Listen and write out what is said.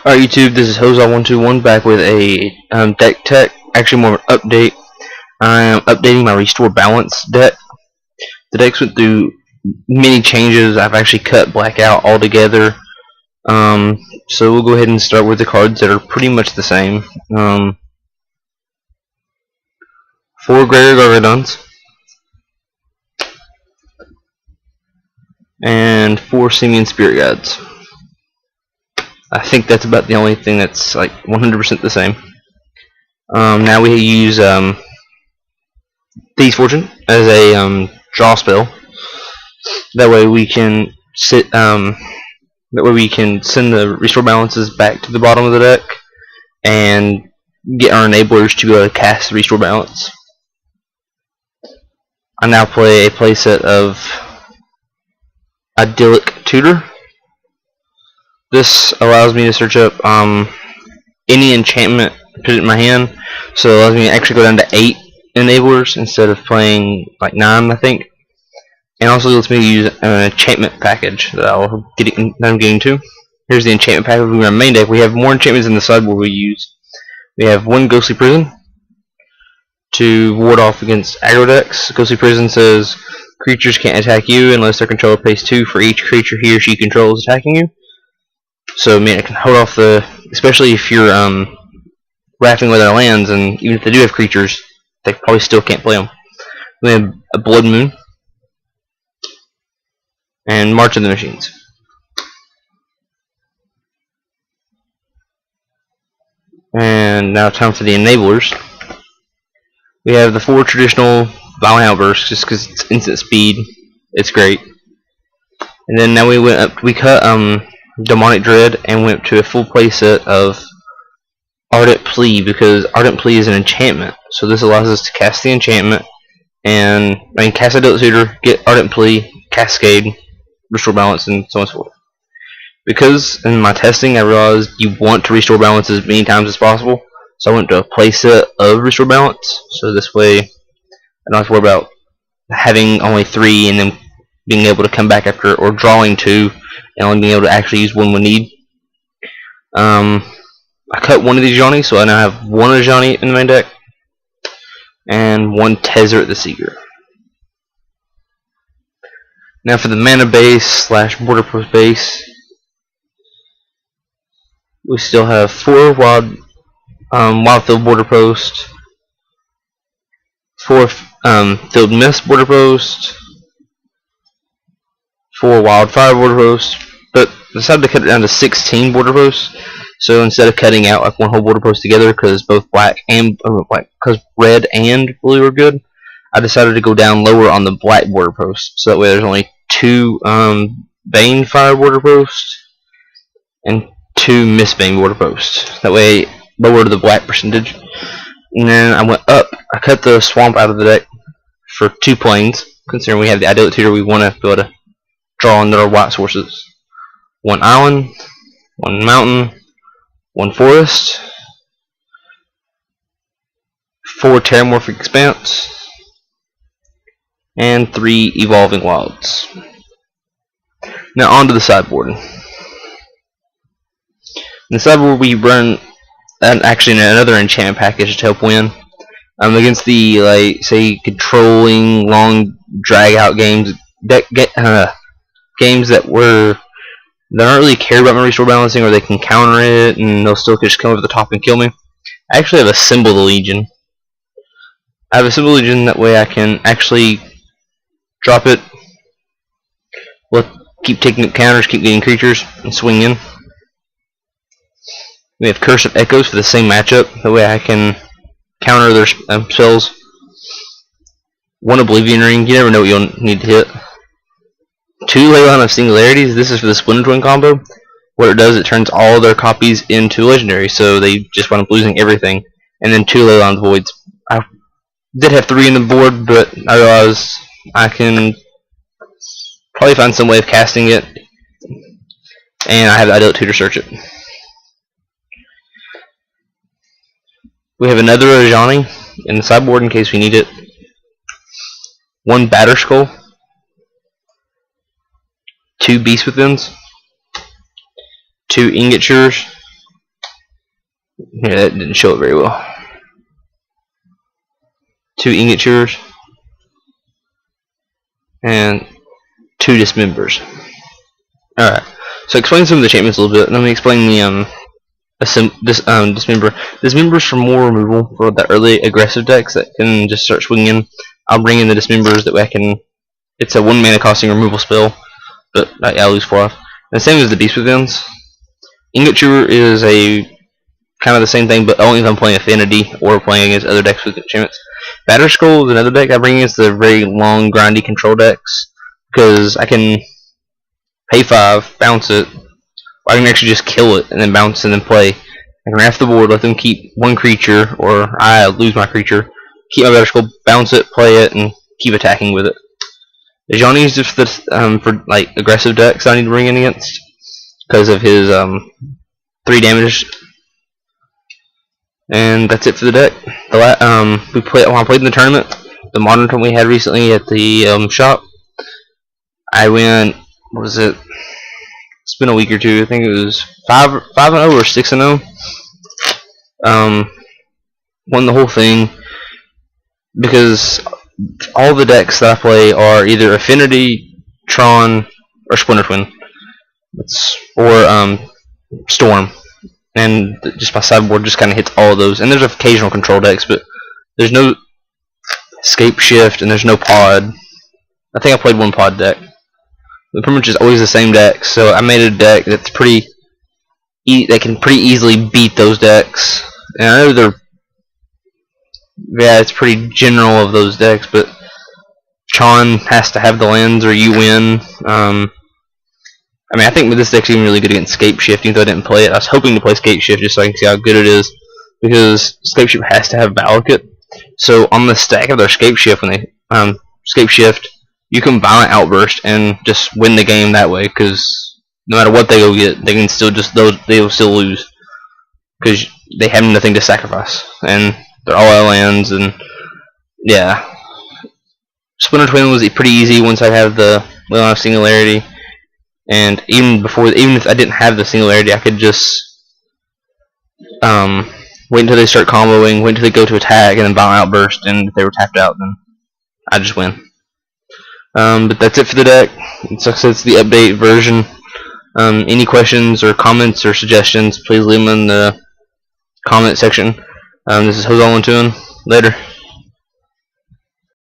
Alright YouTube, this is Hozal121 back with a deck tech, actually more of an update. I am updating my Restore Balance deck. The deck's went through many changes. I've actually cut black out altogether. So we'll go ahead and start with the cards that are pretty much the same. 4 Greater Gargadons and 4 Simian Spirit Guides. I think that's about the only thing that's like 100% the same. Now we use Thieves Fortune as a draw spell. That way we can send the Restore Balances back to the bottom of the deck and get our enablers to be able to cast the Restore Balance. I now play a playset of Idyllic Tutor. This allows me to search up any enchantment, put it in my hand, so it allows me to actually go down to 8 enablers instead of playing like 9, I think. And also lets me use an enchantment package that I'm getting to. Here's the enchantment package in our main deck. We have more enchantments in the sideboard we use. We have 1 Ghostly Prison to ward off against aggro decks. Ghostly Prison says creatures can't attack you unless their controller pays 2 for each creature he or she controls attacking you. So I mean, it can hold off especially if you're rafting with our lands, and even if they do have creatures, they probably still can't play them. We have a Blood Moon and March of the Machines. And now time for the enablers. We have the 4 traditional Violent Outbursts, just because it's instant speed. It's great. And then now we cut Demonic Dread and went to a full playset of Ardent Plea, because Ardent Plea is an enchantment. So this allows us to cast the enchantment and cast Idyllic Tutor, get Ardent Plea, Cascade, Restore Balance, and so on and so forth. Because in my testing I realized you want to restore balance as many times as possible, so I went to a playset of Restore Balance. So this way I don't have to worry about having only 3 and then being able to come back after, or drawing 2 and only being able to actually use 1 when need. I cut 1 of these Ajani, so I now have 1 Ajani in my deck and 1 Tezzeret the Seeker. Now for the mana base / border post base, we still have 4 Wildfield border post, 4 Field Mist border post, 4 Wildfire border posts, but decided to cut it down to 16 border posts. So instead of cutting out like 1 whole border post together, because both red and blue are good, I decided to go down lower on the black border post. So that way there's only 2 Banefire border posts and 2 Mistbane border posts. That way lower the black percentage. And then I went up. I cut the swamp out of the deck for 2 plains. Considering we have the Idyllic Tutor, we want to be able to draw into our white sources. 1 island, 1 mountain, 1 forest, 4 Terramorphic Expanse, and 3 Evolving Wilds. Now onto the sideboard. In the sideboard we run actually another enchantment package to help win against the say controlling long drag out games, games that they don't really care about my Restore Balancing, or they can counter it and they'll still just come over the top and kill me. I actually have a Symbol the Legion. I have a Symbol Legion, that way I can actually drop it, keep taking counters, keep getting creatures, and swing in. We have Curse of Echoes for the same matchup, that way I can counter their spells. 1 Oblivion Ring, you never know what you'll need to hit. 2 Leyline of Singularities, this is for the Splinter Twin combo. What it does, it turns all their copies into legendary, so they just wind up losing everything. And then 2 Leyline Voids. I did have 3 in the board, but I realized I can probably find some way of casting it, and I have the Idyllic Tutor search it. We have another Ajani in the sideboard in case we need it. 1 Batterskull, 2 Beast Withins, 2 Ingot Shearers, Yeah, that didn't show it very well. 2 ingot chewers and 2 dismembers. Alright, so explain some of the enchantments a little bit. Let me explain the dismember. Dismembers for more removal for the early aggressive decks that can just start swinging. I'll bring in the dismembers that way I can. It's a 1 mana costing removal spell, but I lose 4 off. And the same as the Beast Withins. Ingot Chewer is a kind of the same thing, but only if I'm playing Affinity or playing against other decks with enchantments. Batter Scroll is another deck I bring against the very long, grindy control decks, because I can pay 5, bounce it, or I can actually just kill it and then bounce and then play. I can raft the board, let them keep 1 creature, or I lose my creature, keep my Batter Scroll, bounce it, play it, and keep attacking with it. The Johnny's just for like aggressive decks I need to bring in against because of his 3 damage. And that's it for the deck. When I played in the tournament, the modern tournament we had recently at the shop, I went. What was it? It's been a week or two. I think it was 5-0 or 6-0. Won the whole thing because all the decks that I play are either Affinity, Tron, or Splinter Twin. Or Storm. And just my sideboard just kind of hits all of those. And there's occasional control decks, but there's no Scape Shift and there's no Pod. I think I played 1 Pod deck. But pretty much is always the same deck. So I made a deck that's that can pretty easily beat those decks. And I know it's pretty general of those decks, but Tron has to have the lands or you win. I mean, I think this deck's even really good against Scape Shift, even though I didn't play it. I was hoping to play Scape Shift just so I can see how good it is, because Scape Shift has to have Valakut. So on the stack of their Scape Shift, when they Scape Shift, you can Violent Outburst and just win the game that way, because no matter what they go get, they can still they'll still lose, because they have nothing to sacrifice, and they're all out lands, and yeah. Splinter Twin was pretty easy once I have the Wheel of Singularity. And even if I didn't have the Singularity, I could just wait until they start comboing, wait until they go to attack, and then Violent Outburst. And if they were tapped out, then I just win. But that's it for the deck. It's the update version. Any questions or comments or suggestions, please leave them in the comment section. This is Jose Later.